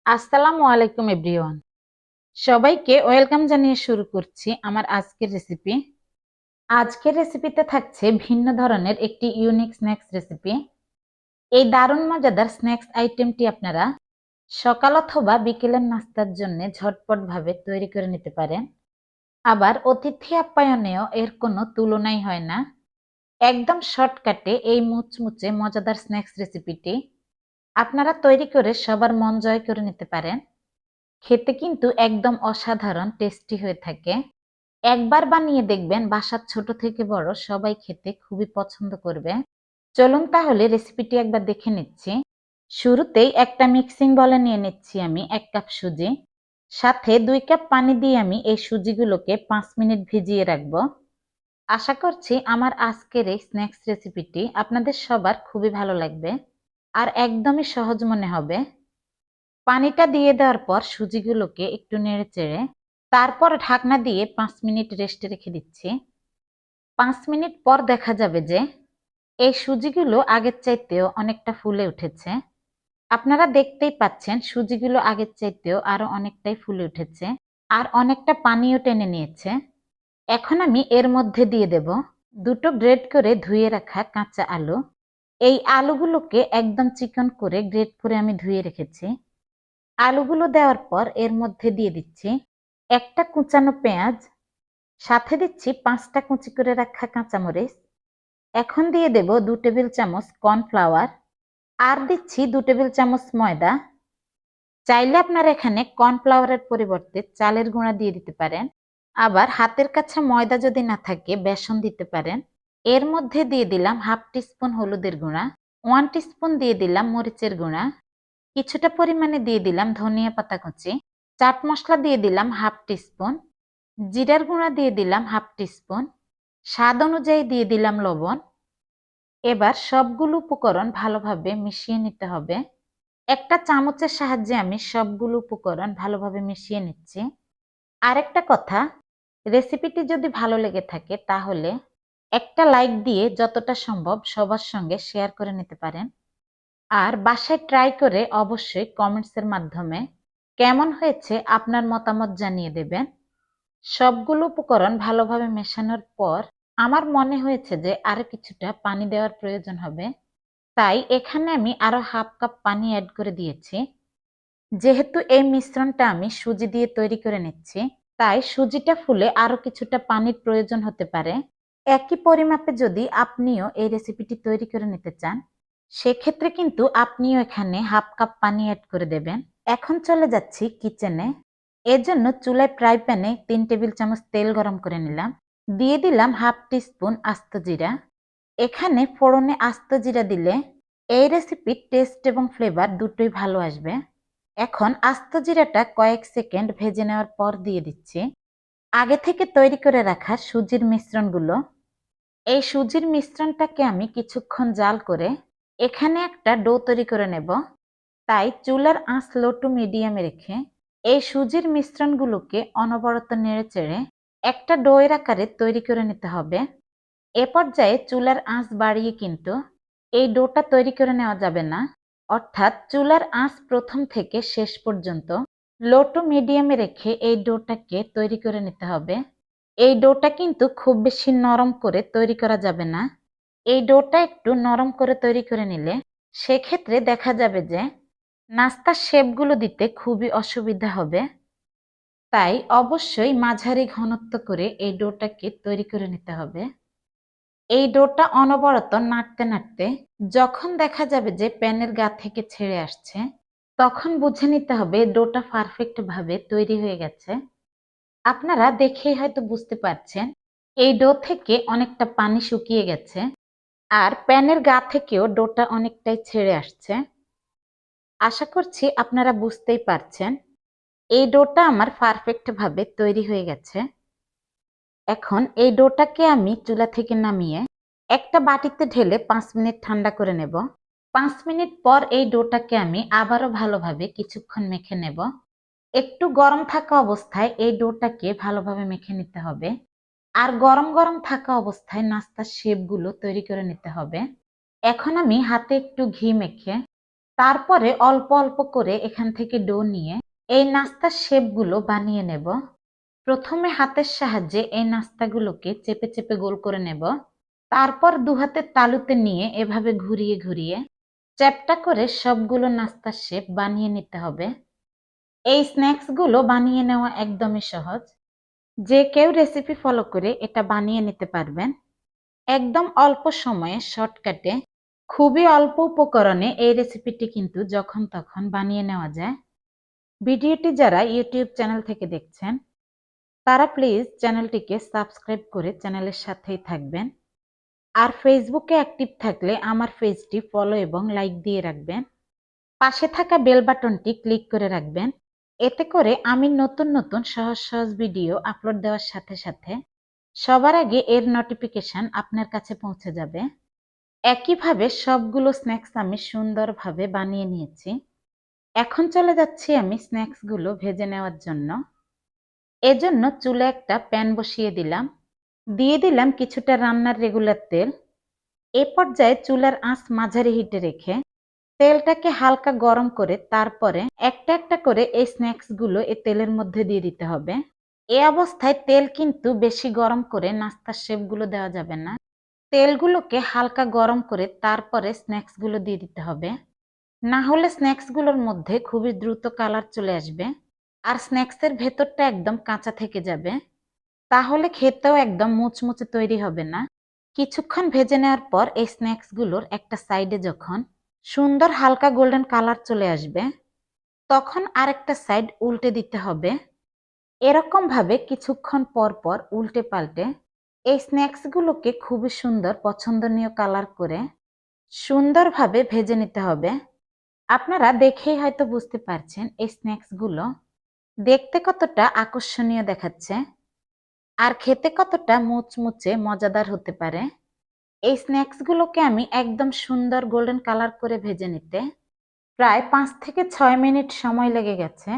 আসসালামু আলাইকুম এভরিওয়ান। সবাইকে ওয়েলকাম জানিয়ে শুরু করছি আমার আজকের রেসিপি। আজকের রেসিপিতে থাকছে ভিন্ন ধরনের একটি ইউনিক স্ন্যাক্স রেসিপি। এই দারুণ মজাদার স্ন্যাক্স আইটেমটি আপনারা সকাল অথবা বিকেলের নাস্তার জন্য ঝটপট ভাবে তৈরি করে নিতে পারেন। আবার অতিথি আপ্যায়নেও এর কোনো তুলনাই হয় না। একদম শর্টকাটে এই মুচমুচে মজাদার স্ন্যাক্স রেসিপিটি আপনারা তৈরি করে সবার মন জয় করে নিতে পারেন। খেতে কিন্তু একদম অসাধারণ টেস্টি হয়ে থাকে। একবার বানিয়ে দেখবেন বাসার ছোট থেকে বড় সবাই খেতে খুবই পছন্দ করবে। চলুন তাহলে রেসিপিটি একবার দেখে নিচ্ছি। শুরুতেই একটা মিক্সিং বলে নিয়ে নিচ্ছি আমি 1 কাপ সুজি। সাথে 2 কাপ পানি দিয়ে আমি এই সুজিগুলোকে 5 মিনিট ভিজিয়ে রাখবো। আশা করছি আমার আজকের এই স্ন্যাক্স রেসিপিটি আপনাদের সবার খুবই ভালো লাগবে আর একদমই সহজ মনে হবে। পানিটা দিয়ে দেওয়ার পর সুজিগুলোকে একটু নেড়েচেড়ে তারপর ঢাকনা দিয়ে 5 মিনিট রেস্টে রেখে দিচ্ছি। 5 মিনিট পর দেখা যাবে যে এই সুজিগুলো আগের চাইতেও অনেকটা ফুলে উঠেছে। আপনারা দেখতেই পাচ্ছেন সুজিগুলো আগের চাইতেও আরো অনেকটাই ফুলে উঠেছে আর অনেকটা পানিও টেনে নিয়েছে। এখন আমি এর মধ্যে দিয়ে দেব দুটো গ্রেট করে ধুয়ে রাখা কাঁচা আলু। এই আলুগুলোকে একদম চিকন করে গ্রেট করে আমি ধুয়ে রেখেছি। আলুগুলো দেওয়ার পর এর মধ্যে দিয়ে দিচ্ছি একটা কুচানো পেঁয়াজ, সাথে দিচ্ছি 5টা কুচি করে রাখা কাঁচামরিচ। এখন দিয়ে দেব 2 টেবিল চামচ কর্নফ্লাওয়ার আর দিচ্ছি 2 টেবিল চামচ ময়দা। চাইলে আপনারা এখানে কর্নফ্লাওয়ারের পরিবর্তে চালের গুঁড়া দিয়ে দিতে পারেন। আবার হাতের কাছে ময়দা যদি না থাকে বেসন দিতে পারেন। এর মধ্যে দিয়ে দিলাম হাফ টিস্পুন হলুদের গুঁড়া, 1 টিস্পুন দিয়ে দিলাম মরিচের গুঁড়া, কিছুটা পরিমাণে দিয়ে দিলাম ধনিয়া পাতা কুচি, চাট মশলা দিয়ে দিলাম হাফ টিস্পুন, জিরার গুঁড়া দিয়ে দিলাম হাফ টিস্পুন, স্বাদ অনুযায়ী দিয়ে দিলাম লবণ। এবার সবগুলো উপকরণ ভালোভাবে মিশিয়ে নিতে হবে। একটা চামচের সাহায্যে আমি সবগুলো উপকরণ ভালোভাবে মিশিয়ে নিচ্ছি। আরেকটা কথা, রেসিপিটি যদি ভালো লেগে থাকে তাহলে একটা লাইক দিয়ে যতটা সম্ভব সবার সঙ্গে শেয়ার করে নিতে পারেন। আর বাসায় ট্রাই করে অবশ্যই কমেন্টসের মাধ্যমে কেমন হয়েছে আপনার মতামত জানিয়ে দেবেন। সবগুলো উপকরণ ভালোভাবে মেশানোর পর আমার মনে হয়েছে যে আরো কিছুটা পানি দেওয়ার প্রয়োজন হবে। তাই এখানে আমি আরো হাফ কাপ পানি অ্যাড করে দিয়েছি। যেহেতু এই মিশ্রণটা আমি সুজি দিয়ে তৈরি করে নিচ্ছি, তাই সুজিটা ফুলে আরো কিছুটা পানির প্রয়োজন হতে পারে। একই পরিমাপে যদি আপনিও এই রেসিপিটি তৈরি করে নিতে চান, সেক্ষেত্রে কিন্তু আপনিও এখানে হাফ কাপ পানি অ্যাড করে দেবেন। এখন চলে যাচ্ছি কিচেনে। এর জন্য চুলায় ফ্রাই প্যানে 3 টেবিল চামচ তেল গরম করে নিলাম। দিয়ে দিলাম হাফ টিস্পুন আস্ত জিরা। এখানে ফোড়নে আস্ত জিরা দিলে এই রেসিপির টেস্ট এবং ফ্লেভার দুটোই ভালো আসবে। এখন আস্ত জিরাটা কয়েক সেকেন্ড ভেজে নেওয়ার পর দিয়ে দিচ্ছি আগে থেকে তৈরি করে রাখা সুজির মিশ্রণগুলো। এই সুজির মিশ্রণটাকে আমি কিছুক্ষণ জাল করে এখানে একটা ডো তৈরি করে নেব। তাই চুলার আঁচ লো টু মিডিয়ামে রেখে এই সুজির মিশ্রণগুলোকে অনবরত নেড়েচেড়ে একটা ডোয়ের আকারে তৈরি করে নিতে হবে। এ পর্যায়ে চুলার আঁচ বাড়িয়ে কিন্তু এই ডোটা তৈরি করে নেওয়া যাবে না। অর্থাৎ চুলার আঁচ প্রথম থেকে শেষ পর্যন্ত লো টু মিডিয়ামে রেখে এই ডোটাকে তৈরি করে নিতে হবে। এই ডোটা কিন্তু খুব বেশি নরম করে তৈরি করা যাবে না। এই ডোটা একটু নরম করে তৈরি করে নিলে সেক্ষেত্রে দেখা যাবে যে নাস্তার শেপগুলো দিতে খুবই অসুবিধা হবে। তাই অবশ্যই মাঝারি ঘনত্ব করে এই ডোটাকে তৈরি করে নিতে হবে। এই ডোটা অনবরত নাড়তে নাড়তে যখন দেখা যাবে যে প্যানের গা থেকে ছেড়ে আসছে, তখন বুঝে নিতে হবে ডোটা পারফেক্ট ভাবে তৈরি হয়ে গেছে। আপনারা দেখেই হয়তো বুঝতে পারছেন এই ডো থেকে অনেকটা পানি শুকিয়ে গেছে আর প্যানের গা থেকেও ডোটা অনেকটাই ছেড়ে আসছে। আশা করছি আপনারা বুঝতেই পারছেন এই ডোটা আমার পারফেক্ট ভাবে তৈরি হয়ে গেছে। এখন এই ডোটাকে আমি চুলা থেকে নামিয়ে একটা বাটিতে ঢেলে 5 মিনিট ঠান্ডা করে নেব। 5 মিনিট পর এই ডোটাকে আমি আবারও ভালোভাবে কিছুক্ষণ মেখে নেব। একটু গরম থাকা অবস্থায় এই ডোটাকে ভালোভাবে মেখে নিতে হবে। আর গরম গরম থাকা অবস্থায় নাস্তার শেপগুলো তৈরি করে নিতে হবে। এখন আমি হাতে একটু ঘি মেখে তারপরে অল্প অল্প করে এখান থেকে ডো নিয়ে এই নাস্তার শেপগুলো বানিয়ে নেব। প্রথমে হাতের সাহায্যে এই নাস্তাগুলোকে চেপে চেপে গোল করে নেব। তারপর দু হাতের তালুতে নিয়ে এভাবে ঘুরিয়ে ঘুরিয়ে চ্যাপ্টা করে সবগুলো নাস্তার শেপ বানিয়ে নিতে হবে। এই স্ন্যাক্সগুলো বানিয়ে নেওয়া একদমই সহজ। যে কেউ রেসিপি ফলো করে এটা বানিয়ে নিতে পারবেন। একদম অল্প সময়ে শর্টকাটে খুবই অল্প উপকরণে এই রেসিপিটি কিন্তু যখন তখন বানিয়ে নেওয়া যায়। ভিডিওটি যারা ইউটিউব চ্যানেল থেকে দেখছেন তারা প্লিজ চ্যানেলটিকে সাবস্ক্রাইব করে চ্যানেলের সাথেই থাকবেন। আর ফেসবুকে অ্যাক্টিভ থাকলে আমার পেজটি ফলো এবং লাইক দিয়ে রাখবেন। পাশে থাকা বেল বাটনটি ক্লিক করে রাখবেন। এতে করে আমি নতুন নতুন সহজ সহজ ভিডিও আপলোড দেওয়ার সাথে সাথে সবার আগে এর নোটিফিকেশন আপনার কাছে পৌঁছে যাবে। একইভাবে সবগুলো স্ন্যাক্স আমি সুন্দরভাবে বানিয়ে নিয়েছি। এখন চলে যাচ্ছি আমি স্ন্যাক্সগুলো ভেজে নেওয়ার জন্য। এজন্য চুলে একটা প্যান বসিয়ে দিলাম। দিয়ে দিলাম কিছুটা রান্নার রেগুলার তেল। এ পর্যায়ে চুলার আঁচ মাঝারি হিটে রেখে তেলটাকে হালকা গরম করে তারপরে একটা একটা করে এই স্ন্যাক্সগুলো এই তেলের মধ্যে দিয়ে দিতে হবে। এ অবস্থায় তেল কিন্তু বেশি গরম করে নাস্তার শেপগুলো দেওয়া যাবে না। তেলগুলোকে হালকা গরম করে তারপরে স্ন্যাক্সগুলো দিয়ে দিতে হবে। না হলে স্ন্যাক্সগুলোর মধ্যে খুবই দ্রুত কালার চলে আসবে আর স্ন্যাক্সের ভেতরটা একদম কাঁচা থেকে যাবে। তাহলে খেতেও একদম মুচমুচে তৈরি হবে না। কিছুক্ষণ ভেজে নেওয়ার পর এই স্ন্যাক্সগুলোর একটা সাইডে যখন সুন্দর হালকা গোল্ডেন কালার চলে আসবে তখন আরেকটা সাইড উল্টে দিতে হবে। এরকম ভাবে কিছুক্ষণ পর পর উল্টে পাল্টে এই স্ন্যাক্সগুলোকে খুবই সুন্দর পছন্দনীয় কালার করে সুন্দরভাবে ভেজে নিতে হবে। আপনারা দেখেই হয়তো বুঝতে পারছেন এই স্ন্যাক্সগুলো দেখতে কতটা আকর্ষণীয় দেখাচ্ছে আর খেতে কতটা মুচমুচে মজাদার হতে পারে। এই স্ন্যাক্সগুলোকে আমি একদম সুন্দর গোল্ডেন কালার করে ভেজে নিতে প্রায় 5 থেকে 6 মিনিট সময় লেগে গেছে।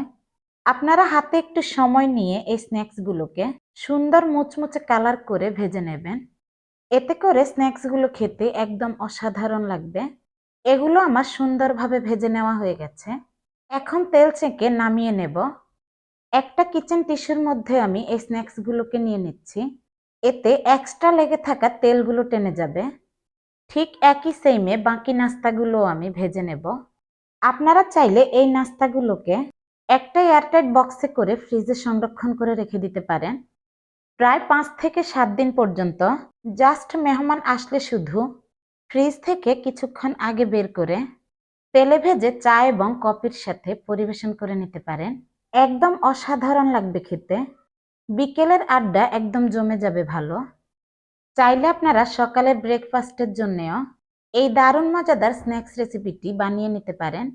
আপনারা হাতে একটু সময় নিয়ে এই স্ন্যাক্সগুলোকে সুন্দর মুচমুচে কালার করে ভেজে নেবেন। এতে করে স্ন্যাক্সগুলো খেতে একদম অসাধারণ লাগবে। এগুলো আমার সুন্দরভাবে ভেজে নেওয়া হয়ে গেছে। এখন তেল ছেঁকে নামিয়ে নেব। একটা কিচেন টিস্যুর মধ্যে আমি এই স্ন্যাক্সগুলোকে নিয়ে নিচ্ছি। এতে এক্সট্রা লেগে থাকা তেলগুলো টেনে যাবে। ঠিক একই সেমে বাকি নাস্তাগুলো আমি ভেজে নেব। আপনারা চাইলে এই নাস্তাগুলোকে একটা এয়ারটাইট বক্সে করে ফ্রিজে সংরক্ষণ করে রেখে দিতে পারেন প্রায় 5 থেকে 7 দিন পর্যন্ত। জাস্ট মেহমান আসলে শুধু ফ্রিজ থেকে কিছুক্ষণ আগে বের করে তেলে ভেজে চা এবং কফির সাথে পরিবেশন করে নিতে পারেন। একদম অসাধারণ লাগবে খেতে। বিকেলের আড্ডা একদম জমে যাবে ভালো। চাইলে আপনারা সকালে ব্রেকফাস্টের জন্যও এই দারুণ মজাদার স্ন্যাক্স রেসিপিটি বানিয়ে নিতে পারেন।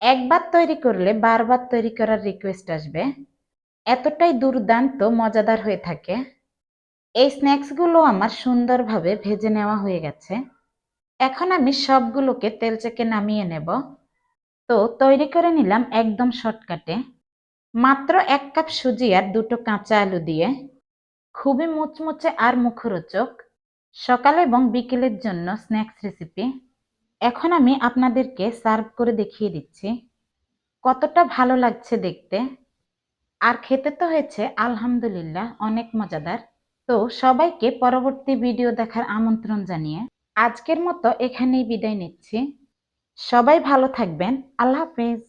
একবার তৈরি করলে বারবার তৈরি করার রিকোয়েস্ট আসবে। এতটাই দুর্দান্ত মজাদার হয়ে থাকে। এই স্ন্যাক্সগুলো আমার সুন্দরভাবে ভেজে নেওয়া হয়ে গেছে। এখন আমি সবগুলোকে তেল চেকে নামিয়ে নেব। তো তৈরি করে নিলাম একদম শর্টকাটে মাত্র 1 কাপ সুজি আর 2টো কাঁচা আলু দিয়ে খুবই মুচমুচে আর মুখরোচক সকালে এবং বিকেলের জন্য স্ন্যাক্স রেসিপি। এখন আমি আপনাদেরকে সার্ভ করে দেখিয়ে দিচ্ছি কতটা ভালো লাগছে দেখতে। আর খেতে তো হয়েছে আলহামদুলিল্লাহ অনেক মজাদার। তো সবাইকে পরবর্তী ভিডিও দেখার আমন্ত্রণ জানিয়ে আজকের মতো এখানেই বিদায় নিচ্ছি। সবাই ভালো থাকবেন। আল্লাহ হাফেজ।